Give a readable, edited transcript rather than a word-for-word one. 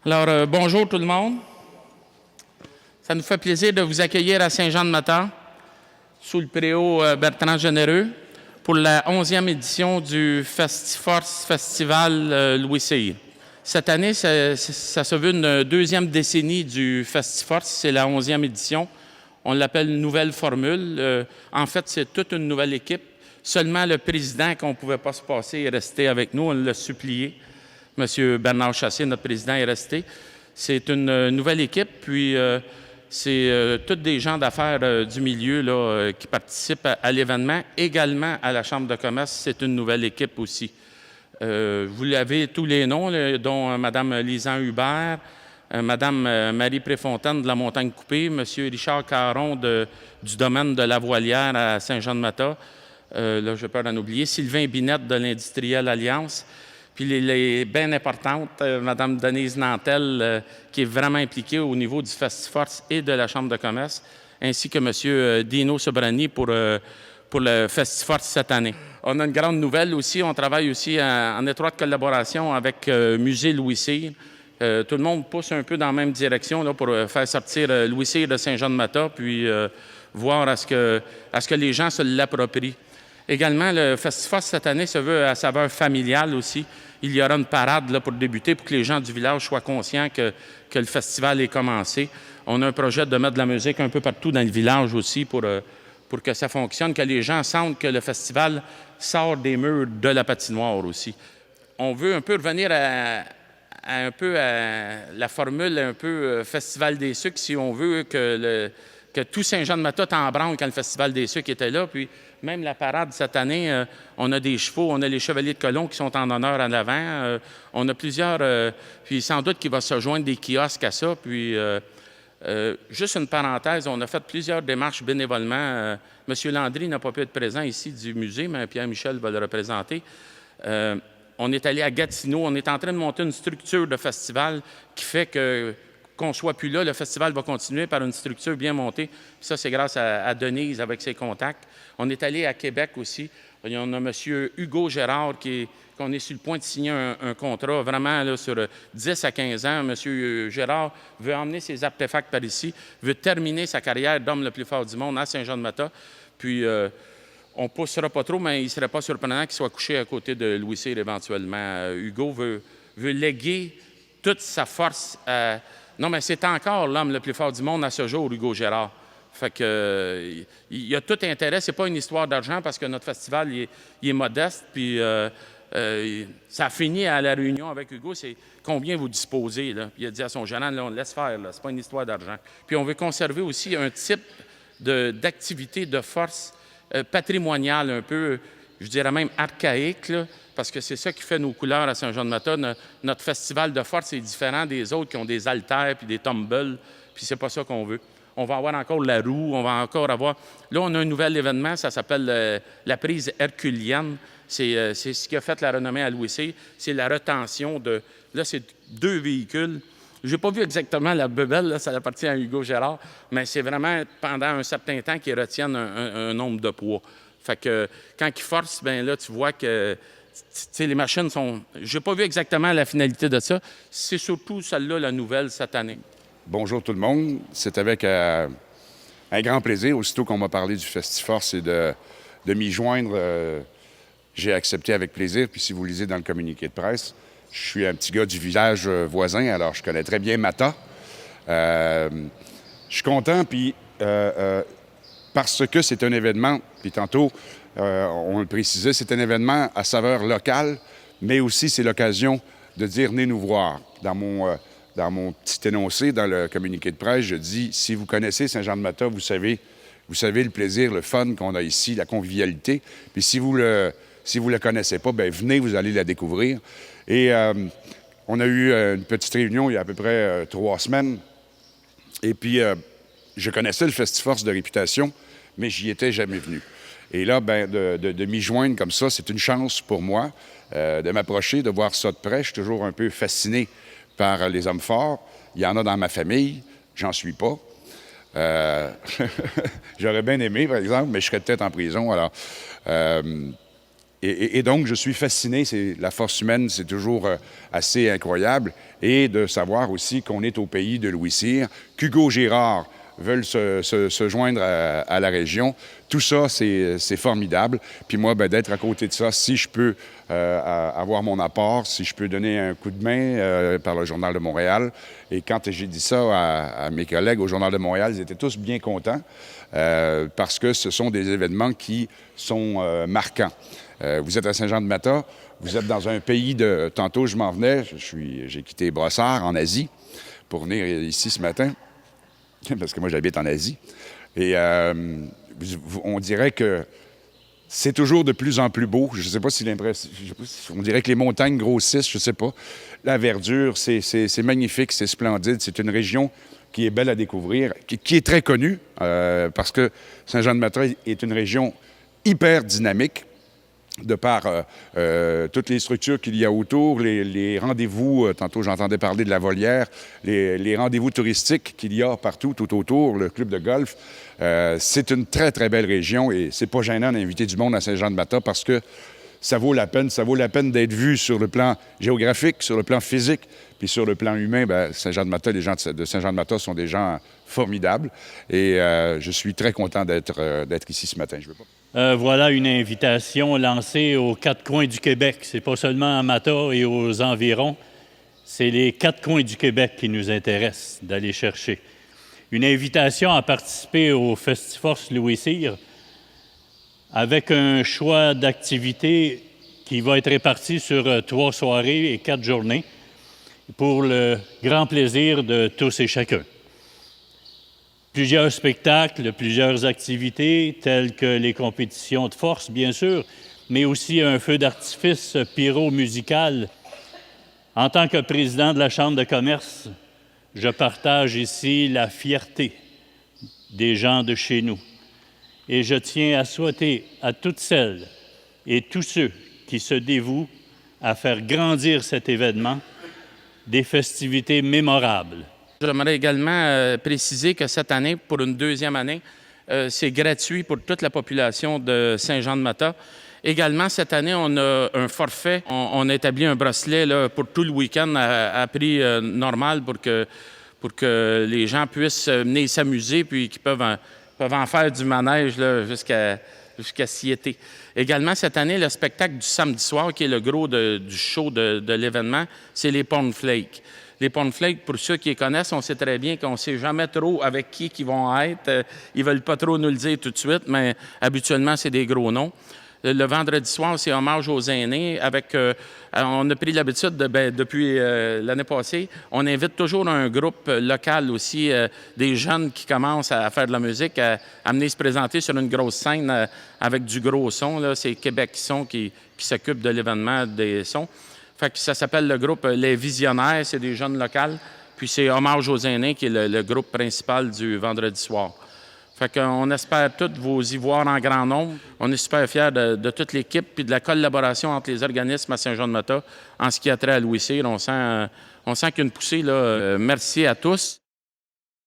Alors, bonjour tout le monde. Ça nous fait plaisir de vous accueillir à Saint-Jean-de-Matane, sous le préau Bertrand Généreux, pour la 11e édition du FestiForce Festival Louis Cyr. Cette année, ça se veut une deuxième décennie du FestiForce, c'est la 11e édition. On l'appelle Nouvelle Formule. En fait, c'est toute une nouvelle équipe. Seulement le président qu'on ne pouvait pas se passer est resté avec nous, on l'a supplié. M. Bernard Chassé, notre président, est resté. C'est une nouvelle équipe, puis c'est tous des gens d'affaires du milieu là, qui participent à l'événement. Également à la Chambre de commerce, c'est une nouvelle équipe aussi. Vous avez tous les noms, là, dont Mme Lisan Hubert, Mme Marie Préfontaine de la Montagne Coupée, M. Richard Caron du domaine de la Voilière à Saint-Jean-de-Matane, là, j'ai peur d'en oublier, Sylvain Binette de l'Industrielle Alliance, puis les bien importantes, Mme Denise Nantel, qui est vraiment impliquée au niveau du FestiForce et de la Chambre de commerce, ainsi que M. Dino Sobrani pour le FestiForce cette année. On a une grande nouvelle aussi, on travaille aussi en étroite collaboration avec Musée Louis Cyr. Tout le monde pousse un peu dans la même direction là, pour faire sortir Louis Cyr de Saint-Jean-de-Matane, puis voir à ce que les gens se l'approprient. Également, le FestiForce cette année se veut à saveur familiale aussi. Il y aura une parade là, pour débuter, pour que les gens du village soient conscients que le festival est commencé. On a un projet de mettre de la musique un peu partout dans le village aussi pour que ça fonctionne, que les gens sentent que le festival sort des murs de la patinoire aussi. On veut un peu revenir à la formule un peu Festival des sucres, si on veut que tout Saint-Jean-de-Matane en branle quand le Festival des sucres était là. Puis même la parade cette année, on a des chevaux, on a les Chevaliers de Colomb qui sont en honneur à l'avant. On a plusieurs, puis sans doute qu'il va se joindre des kiosques à ça. Puis juste une parenthèse, on a fait plusieurs démarches bénévolement. Monsieur Landry n'a pas pu être présent ici du musée, mais Pierre-Michel va le représenter. On est allé à Gatineau, on est en train de monter une structure de festival qui fait qu'on ne soit plus là, le festival va continuer par une structure bien montée. Puis ça, c'est grâce à Denise avec ses contacts. On est allé à Québec aussi. On a M. Hugo Gérard qu'on est sur le point de signer un contrat vraiment là, sur 10 à 15 ans. M. Gérard veut emmener ses artefacts par ici, veut terminer sa carrière d'homme le plus fort du monde à Saint-Jean-de-Matane. Puis on ne poussera pas trop, mais il ne serait pas surprenant qu'il soit couché à côté de Louis Cyr éventuellement. Hugo veut léguer toute sa force à... Non, mais c'est encore l'homme le plus fort du monde à ce jour, Hugo Gérard. Fait que il y a tout intérêt. C'est pas une histoire d'argent parce que notre festival il est modeste. Puis ça a fini à la réunion avec Hugo. C'est combien vous disposez là. Il a dit à son gérant, là, on laisse faire. Là, c'est pas une histoire d'argent. Puis on veut conserver aussi un type d'activité de force patrimoniale un peu, je dirais même archaïque, là, parce que c'est ça qui fait nos couleurs à Saint-Jean-de-Matane. Notre festival de force est différent des autres qui ont des haltères puis des tumbles, puis c'est pas ça qu'on veut. On va avoir encore la roue, on va encore avoir... Là, on a un nouvel événement, ça s'appelle la prise herculienne. C'est ce qui a fait la renommée à Louis Cyr. C'est la retention de... Là, c'est 2 véhicules. Je n'ai pas vu exactement la bebelle, là, ça appartient à Hugo Gérard, mais c'est vraiment pendant un certain temps qu'ils retiennent un nombre de poids. Fait que quand ils forcent, bien là, tu vois que les machines sont... Je n'ai pas vu exactement la finalité de ça. C'est surtout celle-là, la nouvelle, cette année. Bonjour tout le monde. C'est avec un grand plaisir, aussitôt qu'on m'a parlé du FestiForce et de m'y joindre, j'ai accepté avec plaisir. Puis si vous lisez dans le communiqué de presse, je suis un petit gars du village voisin, alors je connais très bien Matane. Je suis content, puis parce que c'est un événement, puis tantôt, on le précisait, c'est un événement à saveur locale, mais aussi c'est l'occasion de dire « venez nous voir ». Dans mon petit énoncé, dans le communiqué de presse, je dis « si vous connaissez Saint-Jean-de-Matane, vous savez le plaisir, le fun qu'on a ici, la convivialité. Puis si vous le connaissez pas, bien venez, vous allez la découvrir ». Et on a eu une petite réunion il y a à peu près 3 semaines. Et puis, je connaissais le FestiForce de réputation, mais j'y étais jamais venu. Et là, ben, de m'y joindre comme ça, c'est une chance pour moi de m'approcher, de voir ça de près. Je suis toujours un peu fasciné par les hommes forts. Il y en a dans ma famille, j'en suis pas. J'aurais bien aimé, par exemple, mais je serais peut-être en prison. Alors, Et donc, je suis fasciné. La force humaine, c'est toujours assez incroyable. Et de savoir aussi qu'on est au pays de Louis Cyr, qu'Hugo Girard veulent se joindre à la région. Tout ça, c'est formidable. Puis moi, d'être à côté de ça, si je peux avoir mon apport, si je peux donner un coup de main par le Journal de Montréal. Et quand j'ai dit ça à mes collègues au Journal de Montréal, ils étaient tous bien contents parce que ce sont des événements qui sont marquants. Vous êtes à Saint-Jean-de-Mata, vous êtes dans un pays de... Tantôt, je m'en venais, j'ai quitté Brossard en Asie pour venir ici ce matin, parce que moi, j'habite en Asie. Et on dirait que c'est toujours de plus en plus beau. Je ne sais pas si on dirait que les montagnes grossissent, je ne sais pas. La verdure, c'est magnifique, c'est splendide. C'est une région qui est belle à découvrir, qui est très connue, parce que Saint-Jean-de-Mata est une région hyper dynamique, de par toutes les structures qu'il y a autour, les rendez-vous, tantôt j'entendais parler de la volière, les rendez-vous touristiques qu'il y a partout, tout autour, le club de golf. C'est une très, très belle région et c'est pas gênant d'inviter du monde à Saint-Jean-de-Mata parce que ça vaut la peine d'être vu sur le plan géographique, sur le plan physique, puis sur le plan humain. Saint-Jean-de-Mata, les gens de Saint-Jean-de-Mata sont des gens formidables et je suis très content d'être ici ce matin. Voilà une invitation lancée aux quatre coins du Québec. C'est pas seulement à Mata et aux environs, c'est les quatre coins du Québec qui nous intéressent d'aller chercher. Une invitation à participer au Festiforce Louis Cyr avec un choix d'activités qui va être réparti sur 3 soirées et 4 journées pour le grand plaisir de tous et chacun. Plusieurs spectacles, plusieurs activités, telles que les compétitions de force, bien sûr, mais aussi un feu d'artifice pyro-musical. En tant que président de la Chambre de commerce, je partage ici la fierté des gens de chez nous. Et je tiens à souhaiter à toutes celles et tous ceux qui se dévouent à faire grandir cet événement des festivités mémorables. J'aimerais également préciser que cette année, pour une deuxième année, c'est gratuit pour toute la population de Saint-Jean-de-Mata. Également, cette année, on a un forfait. On a établi un bracelet là, pour tout le week-end à prix normal pour que les gens puissent venir s'amuser puis qu'ils peuvent en faire du manège jusqu'à s'y été. Également, cette année, le spectacle du samedi soir, qui est le gros du show de l'événement, c'est les Cornflakes. Les Cornflakes, pour ceux qui les connaissent, on sait très bien qu'on ne sait jamais trop avec qui ils vont être. Ils ne veulent pas trop nous le dire tout de suite, mais habituellement, c'est des gros noms. Le vendredi soir, c'est hommage aux aînés. On a pris l'habitude, depuis l'année passée, on invite toujours un groupe local aussi, des jeunes qui commencent à faire de la musique, à venir se présenter sur une grosse scène avec du gros son. C'est Québec Son qui s'occupe de l'événement des sons. Fait que ça s'appelle le groupe Les Visionnaires, c'est des jeunes locaux. Puis c'est Hommage aux aînés qui est le groupe principal du vendredi soir. Fait qu'on espère tous vous y voir en grand nombre. On est super fiers de toute l'équipe puis de la collaboration entre les organismes à Saint-Jean-de-Mata en ce qui a trait à Louis Cyr. On sent qu'il y a une poussée, là. Merci à tous.